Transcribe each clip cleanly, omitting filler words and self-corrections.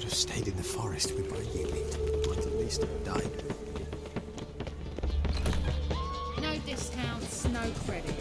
have stayed in the forest with my unit. Might at least have died. No discounts, no credit.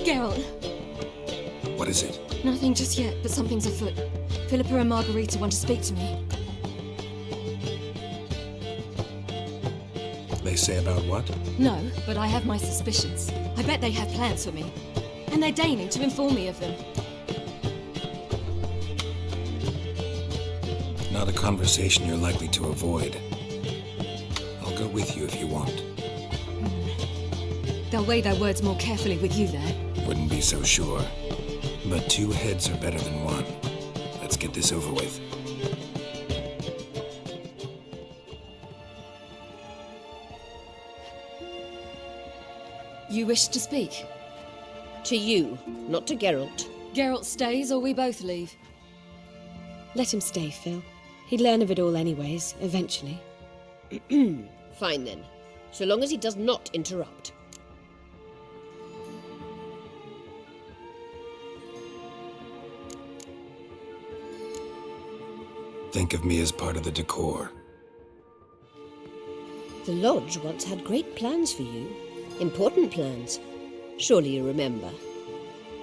Geralt. What is it? Nothing just yet, but something's afoot. Philippa and Margarita want to speak to me. They say about what? No, but I have my suspicions. I bet they have plans for me. And they're deigning to inform me of them. Not a conversation you're likely to avoid. I'll go with you if you want. They'll weigh their words more carefully with you there. Wouldn't be so sure. But 2 heads are better than 1. Let's get this over with. You wish to speak? To you, not to Geralt. Geralt stays or we both leave. Let him stay, Phil. He'd learn of it all anyways, eventually. Fine then, so long as he does not interrupt. Think of me as part of the decor. The Lodge once had great plans for you. Important plans. Surely you remember.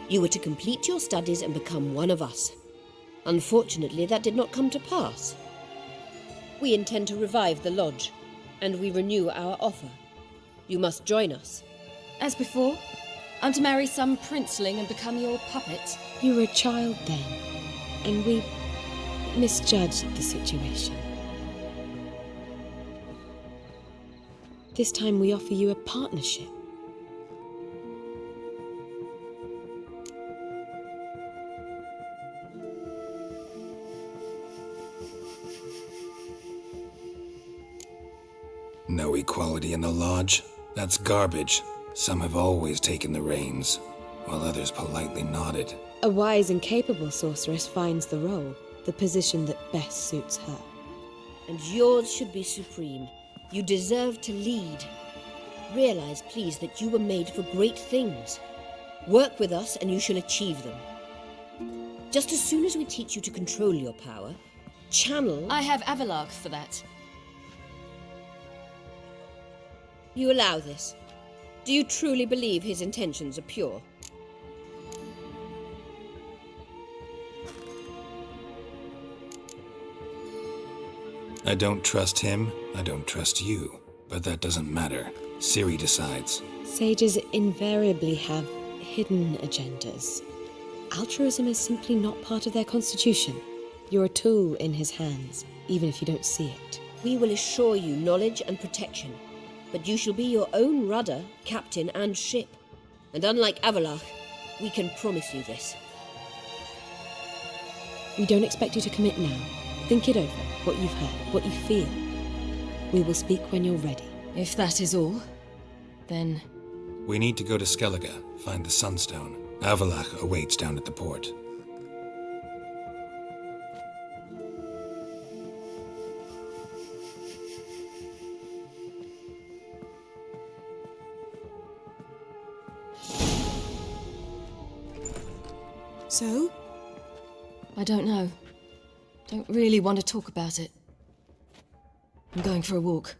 You were to complete your studies and become one of us. Unfortunately, that did not come to pass. We intend to revive the Lodge, and we renew our offer. You must join us. As before, I'm to marry some princeling and become your puppet. You were a child then, and we misjudged the situation. This time we offer you a partnership. No equality in the Lodge? That's garbage. Some have always taken the reins, while others politely nodded. A wise and capable sorceress finds the role, the position that best suits her. And yours should be supreme. You deserve to lead. Realize, please, that you were made for great things. Work with us and you shall achieve them. Just as soon as we teach you to control your power, channel... I have Avalark for that. You allow this? Do you truly believe his intentions are pure? I don't trust him, I don't trust you. But that doesn't matter. Ciri decides. Sages invariably have hidden agendas. Altruism is simply not part of their constitution. You're a tool in his hands, even if you don't see it. We will assure you knowledge and protection, but you shall be your own rudder, captain, and ship. And unlike Avalark, we can promise you this. We don't expect you to commit now. Think it over, what you've heard, what you feel. We will speak when you're ready. If that is all, then... We need to go to Skellige, find the Sunstone. Avalark awaits down at the port. So? I don't know. Don't really want to talk about it. I'm going for a walk.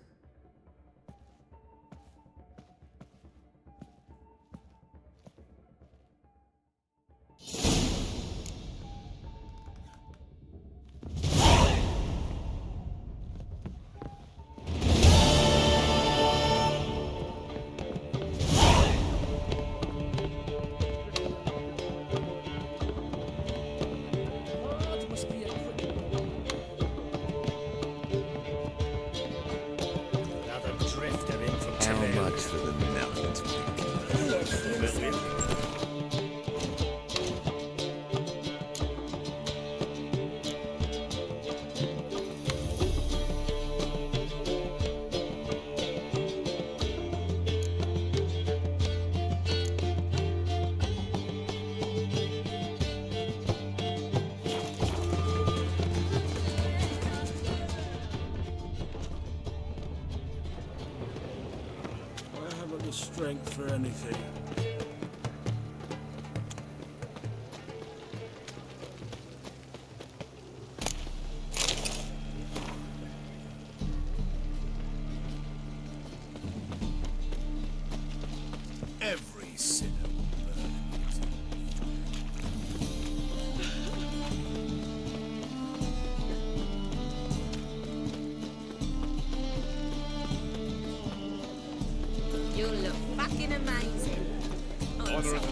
strength for anything. Every sinner will burn it. You look fucking amazing. Honor of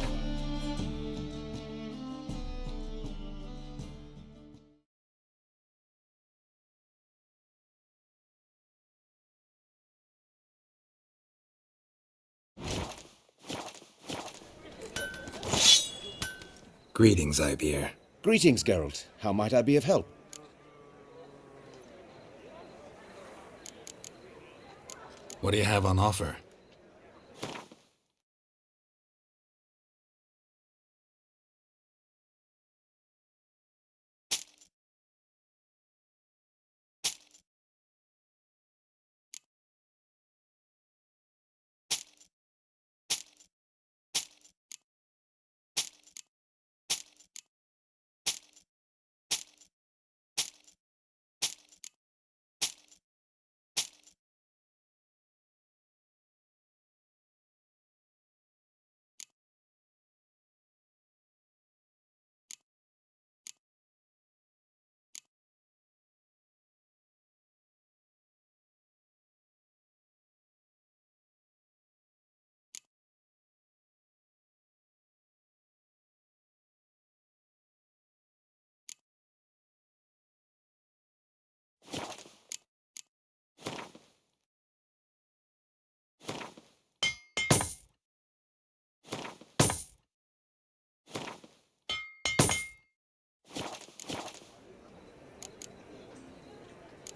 Greetings, Ibeer. Greetings, Geralt. How might I be of help? What do you have on offer?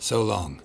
So long.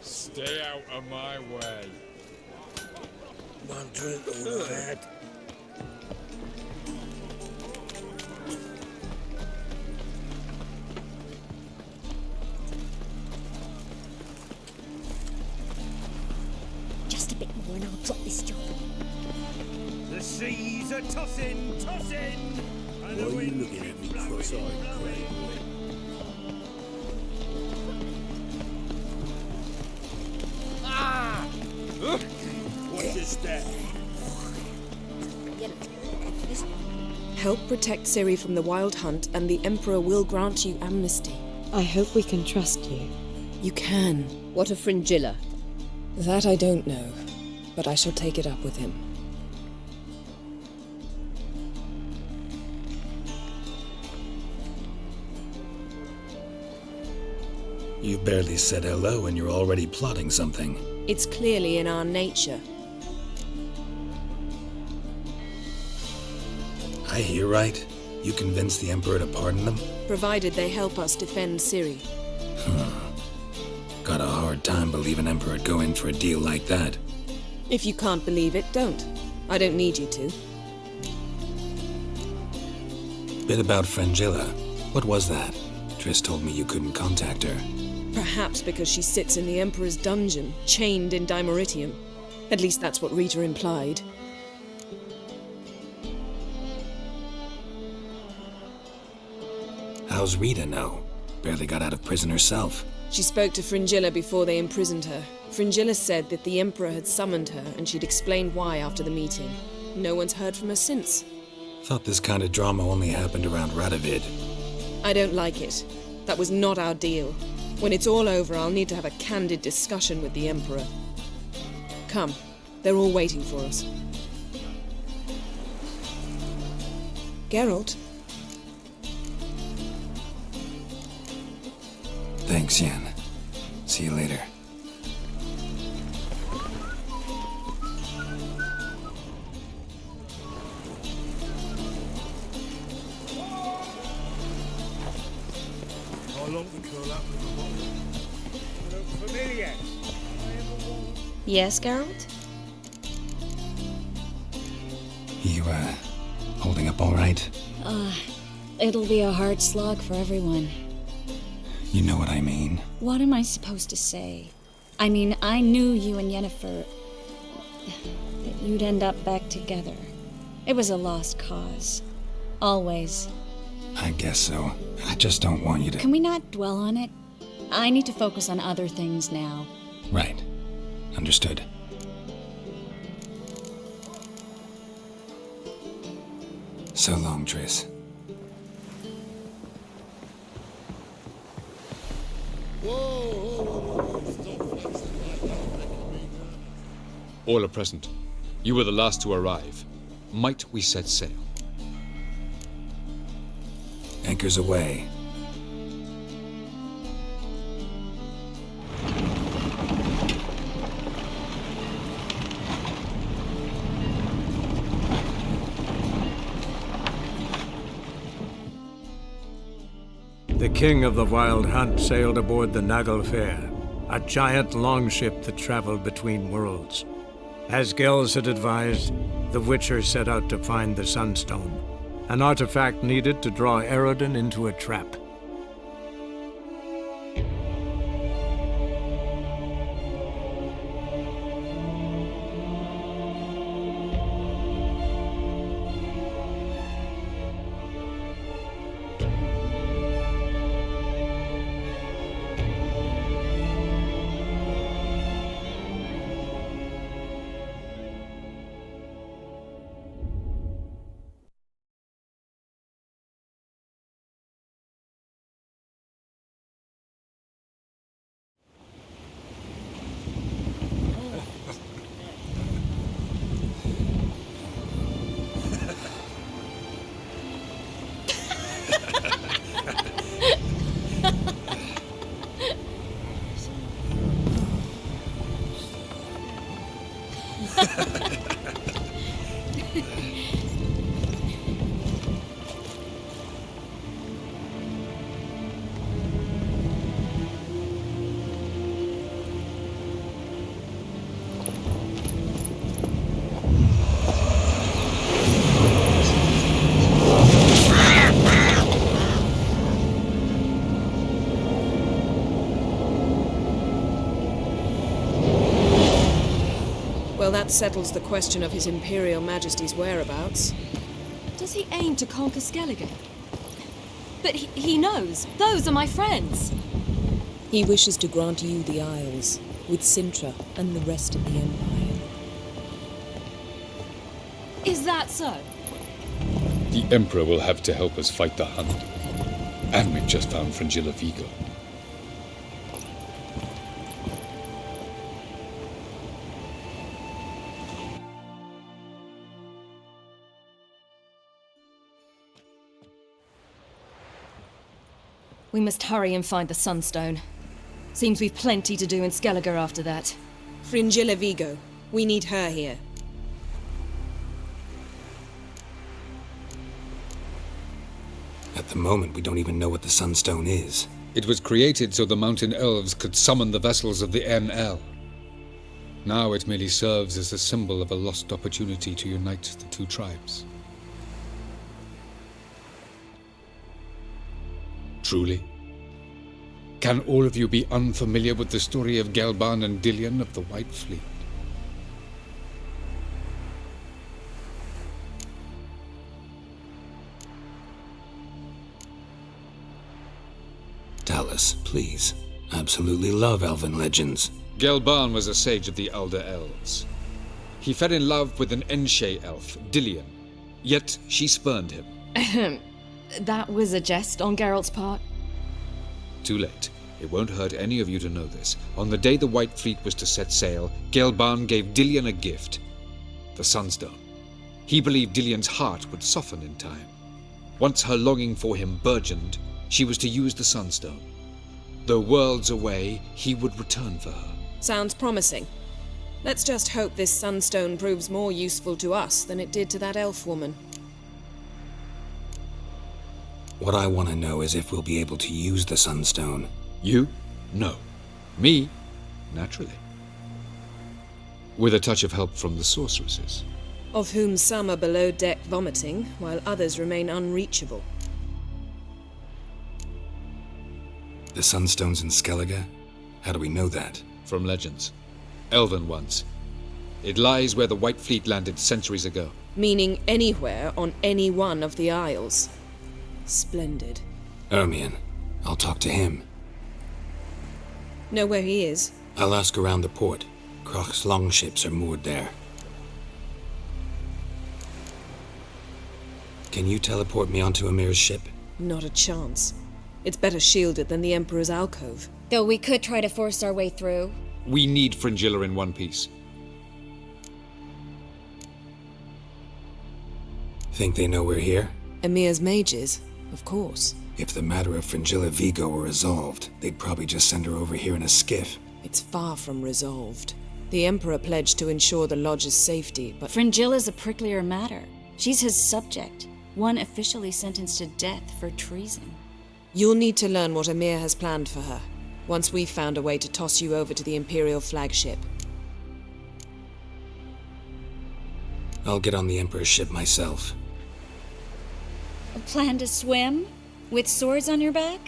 Stay out of my way. One drink all I had. Just a bit more and I'll drop this job. The seas are tossing, tossing, and Why are you looking at me cross-eyed, Craig? What is that? Help protect Ciri from the Wild Hunt, and the Emperor will grant you amnesty. I hope we can trust you. You can. What of Fringilla? That I don't know, but I shall take it up with him. You barely said hello and you're already plotting something. It's clearly in our nature. I hear right? You convinced the Emperor to pardon them? Provided they help us defend Ciri. Got a hard time believing Emperor would go in for a deal like that. If you can't believe it, don't. I don't need you to. Bit about Fringilla. What was that? Triss told me you couldn't contact her. Perhaps because she sits in the Emperor's dungeon, chained in Dimeritium. At least that's what Rita implied. How's Rita know? Barely got out of prison herself. She spoke to Fringilla before they imprisoned her. Fringilla said that the Emperor had summoned her and she'd explained why after the meeting. No one's heard from her since. Thought this kind of drama only happened around Radovid. I don't like it. That was not our deal. When it's all over, I'll need to have a candid discussion with the Emperor. Come, they're all waiting for us. Geralt? Thanks, Yen. See you later. How long we curl up with the bottle? Look familiar. Yes, Geralt? You, holding up all right? It'll be a hard slog for everyone. You know what I mean. What am I supposed to say? I mean, I knew you and Yennefer... that you'd end up back together. It was a lost cause. Always. I guess so. I just don't want you to... Can we not dwell on it? I need to focus on other things now. Right. Understood. So long, Triss. All are present. You were the last to arrive. Might we set sail? Anchors away. The king of the Wild Hunt sailed aboard the Naglfar, a giant longship that traveled between worlds. As Gels had advised, the Witcher set out to find the Sunstone, an artifact needed to draw Eredin into a trap. Well, that settles the question of His Imperial Majesty's whereabouts. Does he aim to conquer Skellige? But he knows. Those are my friends. He wishes to grant you the Isles, with Sintra and the rest of the Empire. Is that so? The Emperor will have to help us fight the Hunt. And we've just found Fringilla Vigo. We must hurry and find the Sunstone. Seems we've plenty to do in Skellige after that. Fringilla Vigo. We need her here. At the moment, we don't even know what the Sunstone is. It was created so the Mountain Elves could summon the vessels of the ML. Now it merely serves as a symbol of a lost opportunity to unite the two tribes. Truly? Can all of you be unfamiliar with the story of Gelban and Dillion of the White Fleet? Tell us, please. Absolutely love elven legends. Gelban was a sage of the Elder Elves. He fell in love with an Enshe elf, Dillion, yet she spurned him. That was a jest on Geralt's part. Too late. It won't hurt any of you to know this. On the day the White Fleet was to set sail, Gelban gave Dillion a gift. The Sunstone. He believed Dillion's heart would soften in time. Once her longing for him burgeoned, she was to use the Sunstone. Though worlds away, he would return for her. Sounds promising. Let's just hope this Sunstone proves more useful to us than it did to that elf woman. What I want to know is if we'll be able to use the Sunstone. You? No. Me? Naturally. With a touch of help from the sorceresses. Of whom some are below deck vomiting, while others remain unreachable. The Sunstone's in Skellige? How do we know that? From legends. Elven ones. It lies where the White Fleet landed centuries ago. Meaning anywhere on any one of the Isles. Splendid. Ermion. I'll talk to him. Know where he is? I'll ask around the port. Krach's longships are moored there. Can you teleport me onto Amir's ship? Not a chance. It's better shielded than the Emperor's alcove. Though we could try to force our way through. We need Fringilla in one piece. Think they know we're here? Emir's mages, of course. If the matter of Fringilla Vigo were resolved, they'd probably just send her over here in a skiff. It's far from resolved. The Emperor pledged to ensure the Lodge's safety, but Fringilla's a pricklier matter. She's his subject, one officially sentenced to death for treason. You'll need to learn what Emir has planned for her, once we've found a way to toss you over to the Imperial flagship. I'll get on the Emperor's ship myself. A plan to swim? With swords on your back?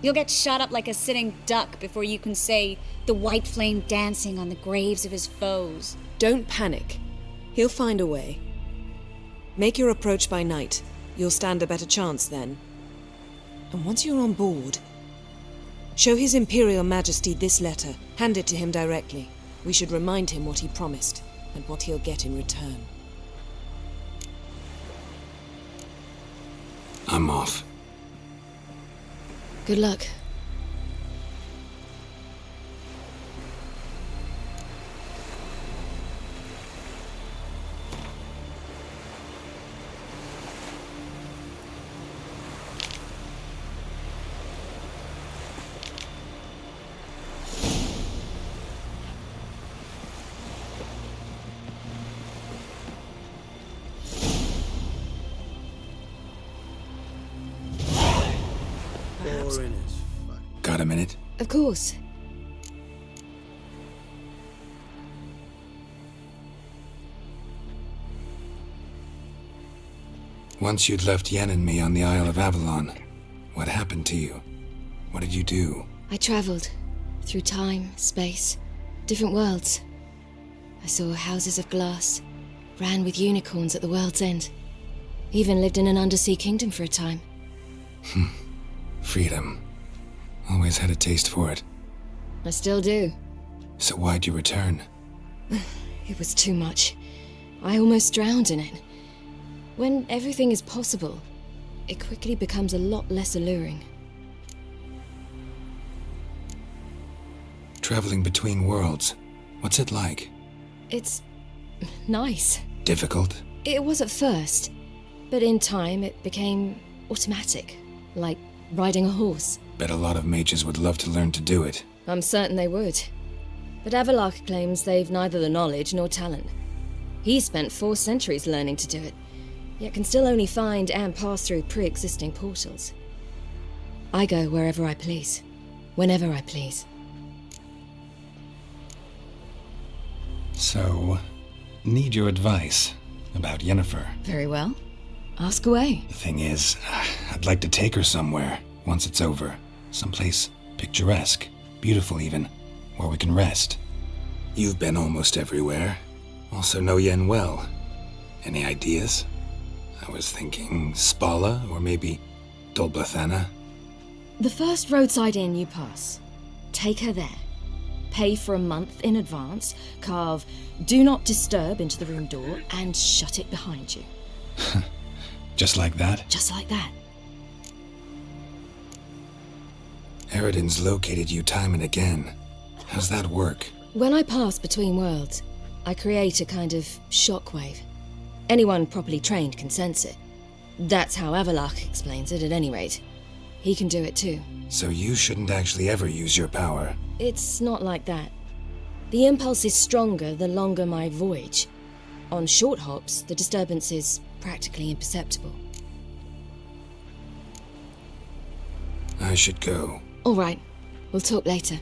You'll get shot up like a sitting duck before you can say the white flame dancing on the graves of his foes. Don't panic. He'll find a way. Make your approach by night. You'll stand a better chance then. And once you're on board, show His Imperial Majesty this letter. Hand it to him directly. We should remind him what he promised, and what he'll get in return. I'm off. Good luck. Got a minute? Of course. Once you'd left Yen and me on the Isle of Avalon, what happened to you? What did you do? I traveled through time, space, different worlds. I saw houses of glass, ran with unicorns at the world's end. Even lived in an undersea kingdom for a time. Freedom. Always had a taste for it. I still do. So why'd you return? It was too much. I almost drowned in it. When everything is possible, it quickly becomes a lot less alluring. Traveling between worlds. What's it like? It's nice. Difficult? It was at first, but in time it became automatic, like riding a horse. Bet a lot of mages would love to learn to do it. I'm certain they would. But Avalark claims they've neither the knowledge nor talent. He spent 4 centuries learning to do it, yet can still only find and pass through pre-existing portals. I go wherever I please, whenever I please. So, need your advice about Yennefer. Very well. Ask away. The thing is, I'd like to take her somewhere once it's over. Someplace picturesque, beautiful even, where we can rest. You've been almost everywhere. Also know Yen well. Any ideas? I was thinking Spala, or maybe Dol Blathanna. The first roadside inn you pass. Take her there. Pay for a month in advance, carve "Do Not Disturb" into the room door, and shut it behind you. Just like that? Just like that. Eridan's located you time and again. How's that work? When I pass between worlds, I create a kind of shockwave. Anyone properly trained can sense it. That's how Avalok explains it, at any rate. He can do it too. So you shouldn't actually ever use your power. It's not like that. The impulse is stronger the longer my voyage. On short hops, the disturbance is practically imperceptible. I should go. All right. We'll talk later.